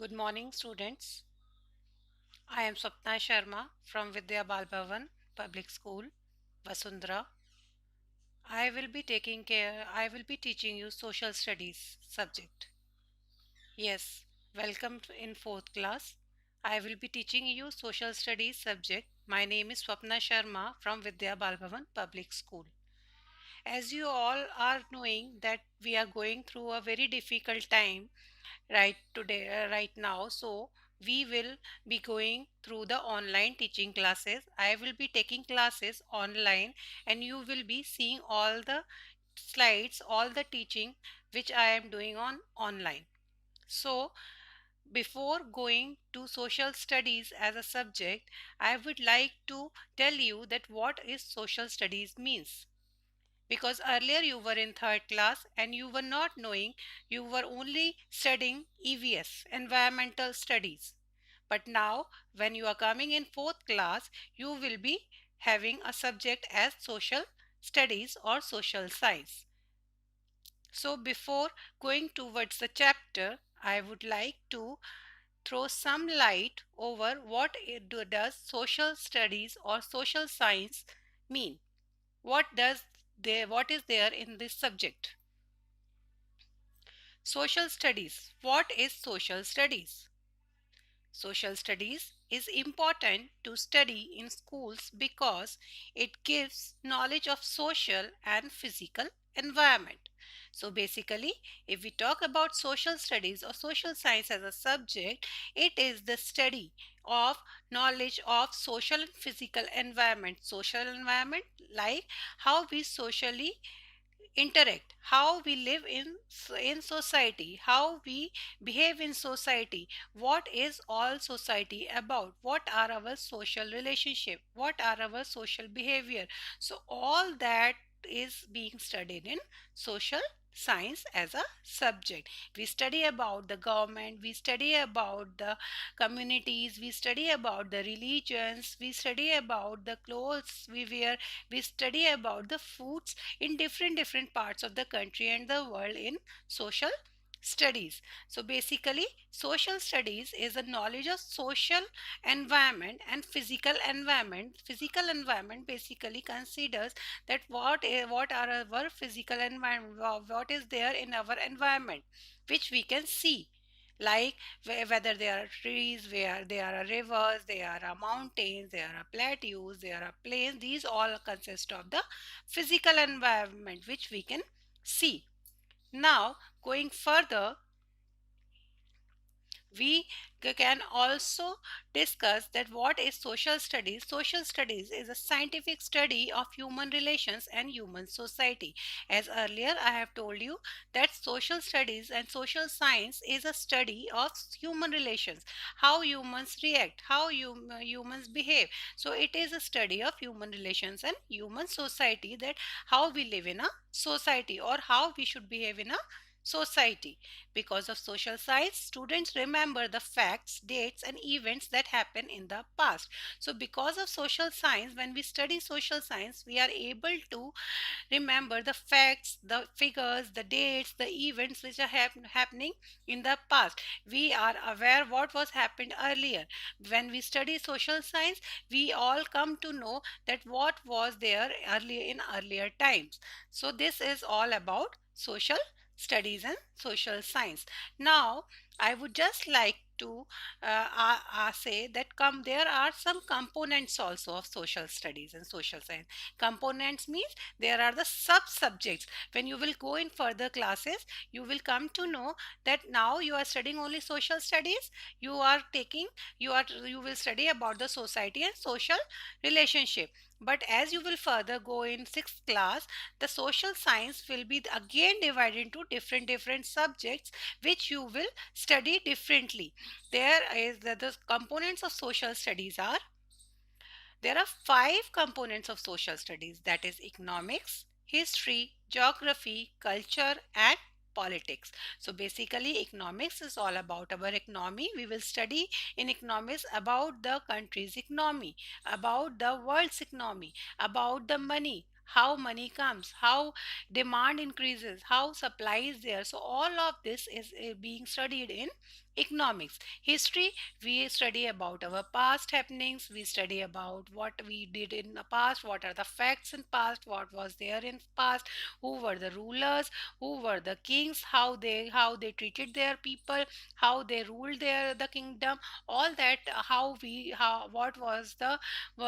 Good morning, students. I am Swapna Sharma from Vidya Bal Bhavan Public School, Vasundhara. I will be teaching you social studies subject. Yes, in fourth class. I will be teaching you social studies subject. My name is Swapna Sharma from Vidya Bal Bhavan Public School. As you all are knowing that we are going through a very difficult time right now, so we will be going through the online teaching classes. I will be taking classes online, and you will be seeing all the slides, all the teaching which I am doing on online. So before going to social studies as a subject, I would like to tell you that what is social studies means, because earlier you were in third class and you were not knowing, you were only studying EVS, environmental studies. But now, when you are coming in fourth class, you will be having a subject as social studies or social science. So, before going towards the chapter, I would like to throw some light over does social studies or social science mean. What is there in this subject? Social studies. What is social studies? Social studies is important to study in schools because it gives knowledge of social and physical environment. So basically, if we talk about social studies or social science as a subject, it is the study of knowledge of social and physical environment. Social environment, like how we socially interact, how we live in society, how we behave in society, what is all society about, what are our social relationship, what are our social behavior. So all that is being studied in social science as a subject. We study about the government, we study about the communities, we study about the religions, we study about the clothes we wear, we study about the foods in different parts of the country and the world in social studies. So basically, social studies is a knowledge of social environment and physical environment. Physical environment basically considers that what are our physical environment, what is there in our environment which we can see, like whether there are trees, where there are rivers, there are mountains, there are plateaus, there are plains. These all consist of the physical environment which we can see. Now, going further, we can also discuss that what is social studies. Social studies is a scientific study of human relations and human society. As earlier I have told you that social studies and social science is a study of human relations, how humans react, how humans behave. So it is a study of human relations and human society, that how we live in a society or how we should behave in a society. Because of social science, students remember the facts, dates, and events that happen in the past. So, because of social science, when we study social science, we are able to remember the facts, the figures, the dates, the events which are happening in the past. We are aware what was happened earlier. When we study social science, we all come to know that what was there earlier in earlier times. So, this is all about social studies and social science. Now, I would just like to say that there are some components also of social studies and social science. Components means there are the sub subjects. When you will go in further classes, you will come to know that now you are studying only social studies. You will study about the society and social relationship. But as you will further go in sixth class, the social science will be again divided into different subjects which you will study differently. The components of social studies are, there are five components of social studies, that is economics, history, geography, culture, and politics. So basically, economics is all about our economy. We will study in economics about the country's economy, about the world's economy, about the money, how money comes, how demand increases, how supply is there. So all of this is being studied in Economics. History, we study about our past happenings, we study about what we did in the past, what are the facts in past, what was there in past, who were the rulers, who were the kings, how they treated their people, how they ruled the kingdom, all that, how what was the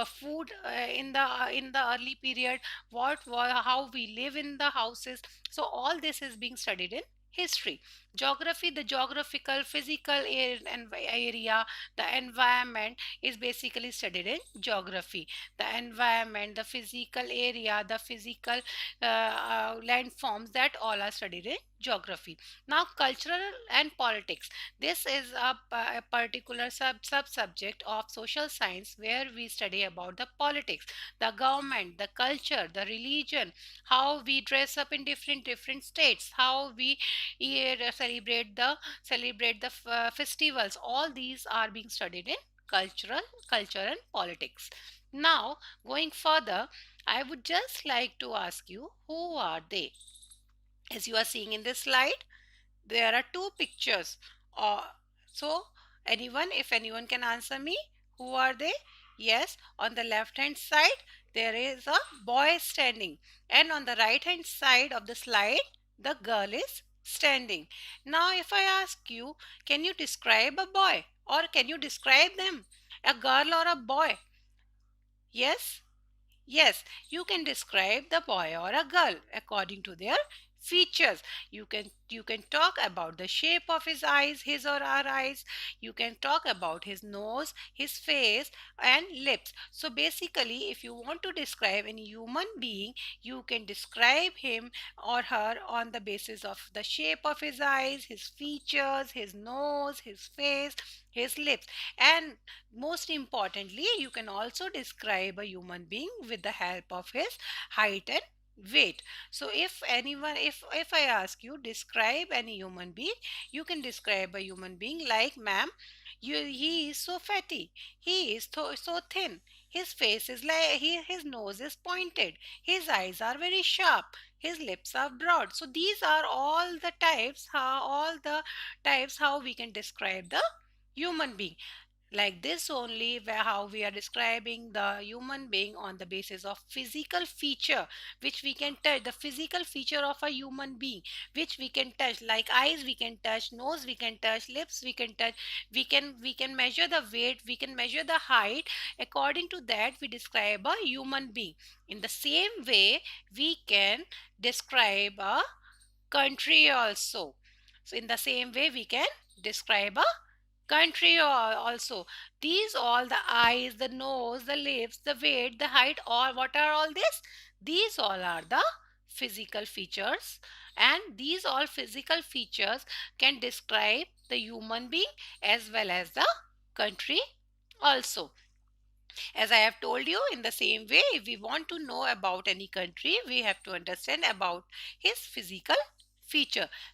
food in the early period, what was how we live in the houses. So all this is being studied in history. Geography, the geographical physical area, the environment is basically studied in geography. The environment, the physical area, the physical landforms, that all are studied in geography. Now cultural and politics, this is a particular sub subject of social science where we study about the politics, the government, the culture, the religion, how we dress up in different states, how we celebrate the festivals. All these are being studied in culture and politics. Now, going further, I would just like to ask you, who are they? As you are seeing in this slide, there are two pictures. So, if anyone can answer me, who are they? Yes, on the left hand side, there is a boy standing, and on the right hand side of the slide, the girl is standing. Now, if I ask you, can you describe a boy, or can you describe them, a girl or a boy? Yes? Yes, you can describe the boy or a girl according to their features. You can talk about the shape of his eyes, his or her eyes. You can talk about his nose, his face, and lips. So basically, if you want to describe any human being, you can describe him or her on the basis of the shape of his eyes, his features, his nose, his face, his lips. And most importantly, you can also describe a human being with the help of his height and weight. So if I ask you, describe any human being, you can describe a human being like, ma'am, he is so fatty, he is so thin, his face is like, his nose is pointed, his eyes are very sharp, his lips are broad. So these are all the types how we can describe the human being. Like this only, where how we are describing the human being on the basis of physical feature which we can touch, the physical feature of a human being which we can touch, like eyes we can touch, nose we can touch, lips we can touch, we can measure the weight, we can measure the height. According to that, we describe a human being. In the same way, we can describe a country also. So in the same way, we can describe a country also. These all, the eyes, the nose, the lips, the weight, the height, all, what are all this? These all are the physical features, and these all physical features can describe the human being as well as the country also. As I have told you, in the same way, if we want to know about any country, we have to understand about his feature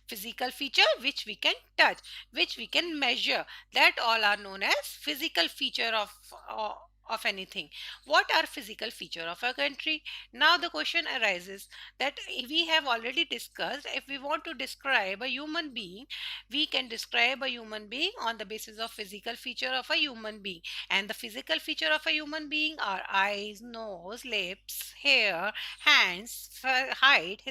physical feature which we can touch, which we can measure. That all are known as physical feature of anything. What are physical feature of a country? Now the question arises that we have already discussed, if we want to describe a human being, we can describe a human being on the basis of physical feature of a human being. And the physical feature of a human being are eyes, nose, lips, hair, hands, height,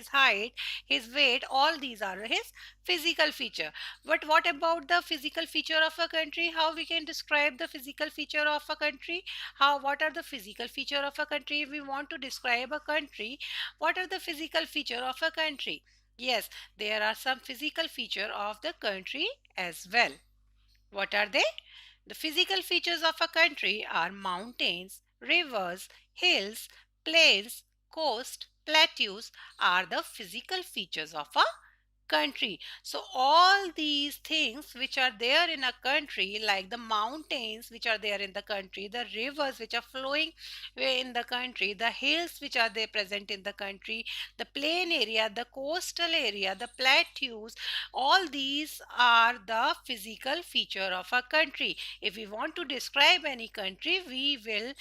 his weight. All these are his physical feature. But what about the physical feature of a country? How we can describe the physical feature of a country? What are the physical feature of a country? If we want to describe a country, what are the physical feature of a country? Yes, there are some physical feature of the country as well. What are they? The physical features of a country are mountains, rivers, hills, plains, coast, plateaus are the physical features of a country. So all these things which are there in a country, like the mountains which are there in the country, the rivers which are flowing in the country, the hills which are there present in the country, the plain area, the coastal area, the plateaus, all these are the physical feature of a country. If we want to describe any country, we will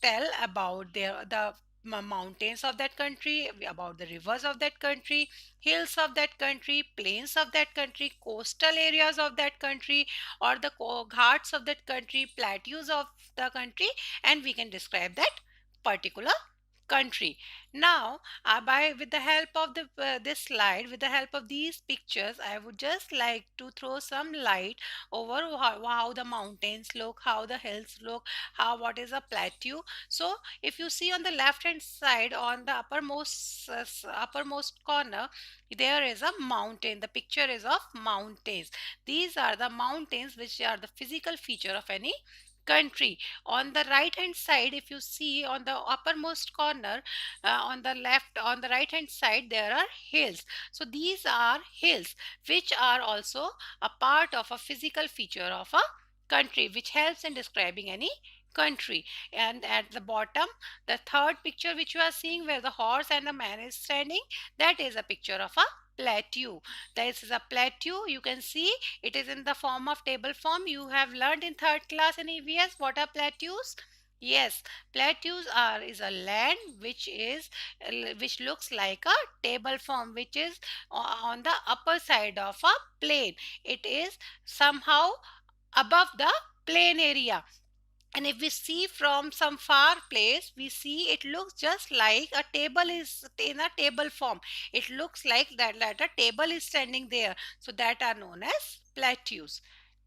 tell about the mountains of that country, about the rivers of that country, hills of that country, plains of that country, coastal areas of that country, or the ghats of that country, plateaus of the country, and we can describe that particular country. Now, by with the help of this slide, with the help of these pictures, I would just like to throw some light over how the mountains look, how the hills look, how what is a plateau. So if you see on the left hand side, on the uppermost corner, there is a mountain. The picture is of mountains. These are the mountains which are the physical feature of any country. On the right hand side, if you see on the uppermost corner, on the left, on the right hand side, there are hills. So these are hills which are also a part of a physical feature of a country, which helps in describing any country. And at the bottom, the third picture which you are seeing, where the horse and the man is standing, that is a picture of a plateau. This is a plateau. You can see it is in the form of table form. You have learned in third class in EVS what are plateaus. Yes, plateaus are is a land which looks like a table form, which is on the upper side of a plain. It is somehow above the plain area. And if we see from some far place, we see it looks just like a table is in a table form. It looks like that a table is standing there. So that are known as plateaus.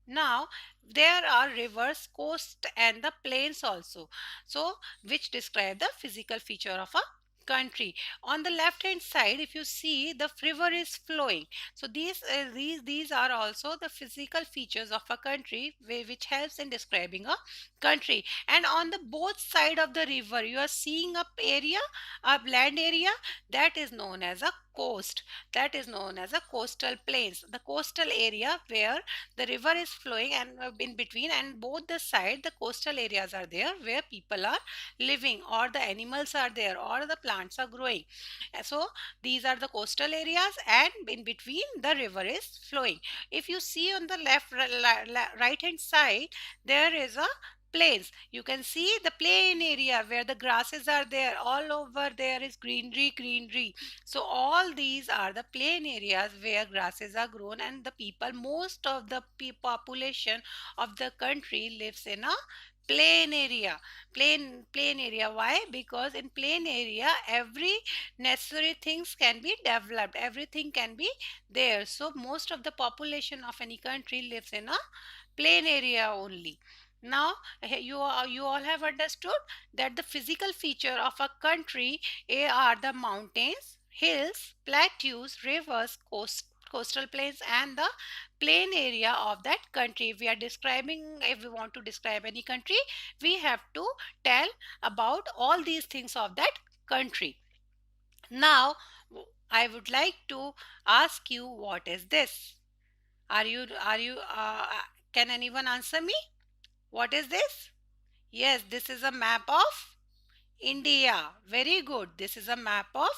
Now, there are rivers, coast, and the plains also. So, which describe the physical feature of a country. On the left hand side, if you see, the river is flowing. So these are also the physical features of a country, which helps in describing a country. And on the both side of the river, you are seeing a land area, that is known as a coast. That is known as a coastal plains. The coastal area where the river is flowing, and in between and both the side, the coastal areas are there where people are living, or the animals are there, or the plants are growing. So these are the coastal areas, and in between the river is flowing. If you see on the right hand side, there is a plains. You can see the plain area where the grasses are there. All over there is greenery. So all these are the plain areas where grasses are grown, and the people, most of the population of the country lives in a plain area. Plain area. Why? Because in plain area, every necessary things can be developed, everything can be there. So most of the population of any country lives in a plain area only. Now you all have understood that the physical feature of a country are the mountains, hills, plateaus, rivers, coastal plains, and the plain area of that country. We are describing, if we want to describe any country, we have to tell about all these things of that country. Now I would like to ask you, what is this? Are you can anyone answer me? What is this? Yes, this is a map of India. Very good. This is a map of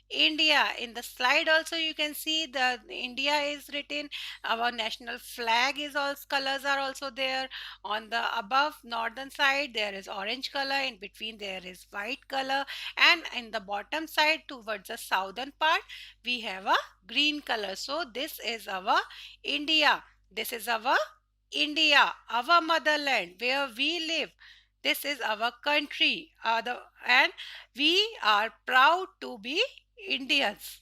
India. In the slide also you can see the India is written. Our national flag is also, colors are also there. On the above northern side there is orange color. In between there is white color. And in the bottom side towards the southern part we have a green color. So this is our India. This is our India, our motherland where we live. This is our country, and we are proud to be Indians.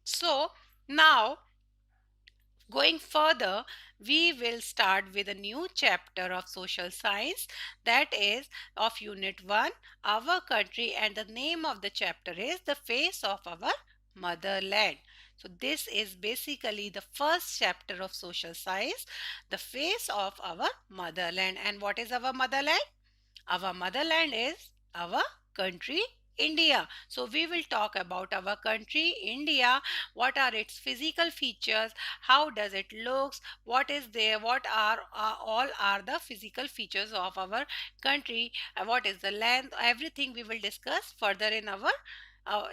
So now, going further, we will start with a new chapter of social science, that is of Unit 1, Our Country, and the name of the chapter is The Face of Our Motherland. So this is basically the first chapter of social science, The Face of Our Motherland. And what is our motherland? Our motherland is our country, India. So we will talk about our country, India. What are its physical features? How does it looks? What is there? What are all are the physical features of our country? What is the land? Everything we will discuss further in our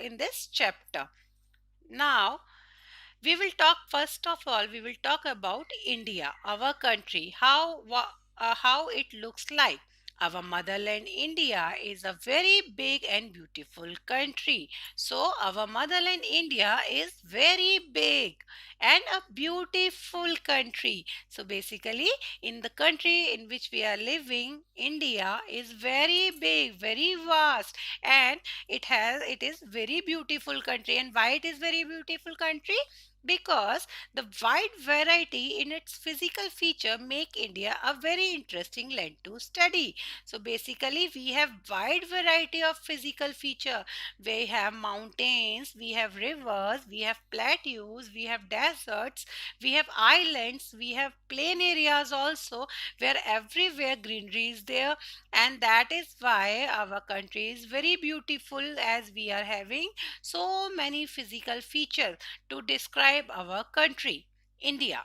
in this chapter. Now we will talk, first of all, we will talk about India, our country, how it looks like. Our motherland India is a very big and beautiful country. So our motherland India is very big and a beautiful country. So basically in the country in which we are living, India is very big, very vast, and it is very beautiful country. And why it is very beautiful country? Because the wide variety in its physical feature make India a very interesting land to study. So basically we have wide variety of physical feature. We have mountains, we have rivers, we have plateaus, we have deserts, we have islands, we have plain areas also, where everywhere greenery is there. And that is why our country is very beautiful, as we are having so many physical features to describe our country, India.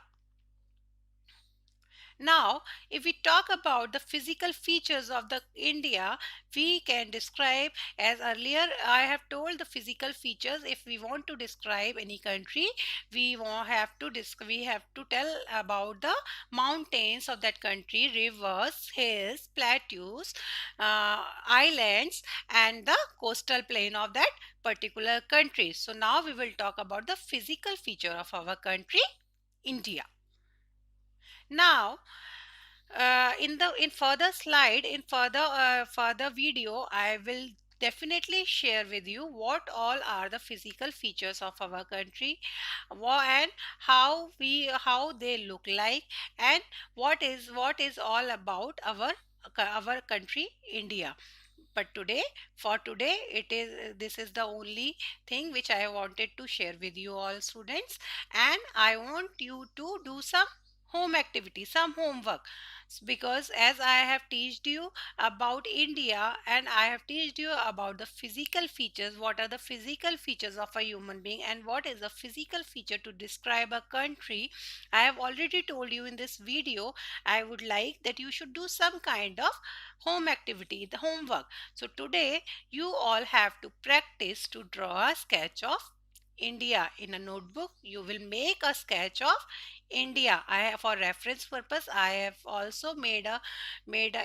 Now, if we talk about the physical features of the India, we can describe, as earlier I have told, the physical features. If we want to describe any country, we have to tell about the mountains of that country, rivers, hills, plateaus, islands, and the coastal plain of that particular country. So now we will talk about the physical feature of our country, India. Now, in further slide, in further video, I will definitely share with you what all are the physical features of our country, and how they look like, and what is all about our country, India. But for today, it is this is the only thing which I wanted to share with you all, students. And I want you to do some home activity, some homework. Because as I have teached you about India, and I have teached you about the physical features, what are the physical features of a human being, and what is a physical feature to describe a country, I have already told you in this video. I would like that you should do some kind of home activity, the homework. So today you all have to practice to draw a sketch of India in a notebook. You will make a sketch of India. For reference purpose, I have also made a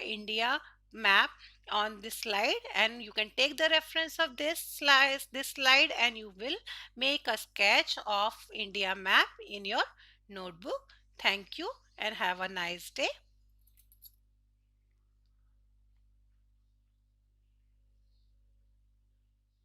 India map on this slide, and you can take the reference of this slide, and you will make a sketch of India map in your notebook. Thank you and have a nice day.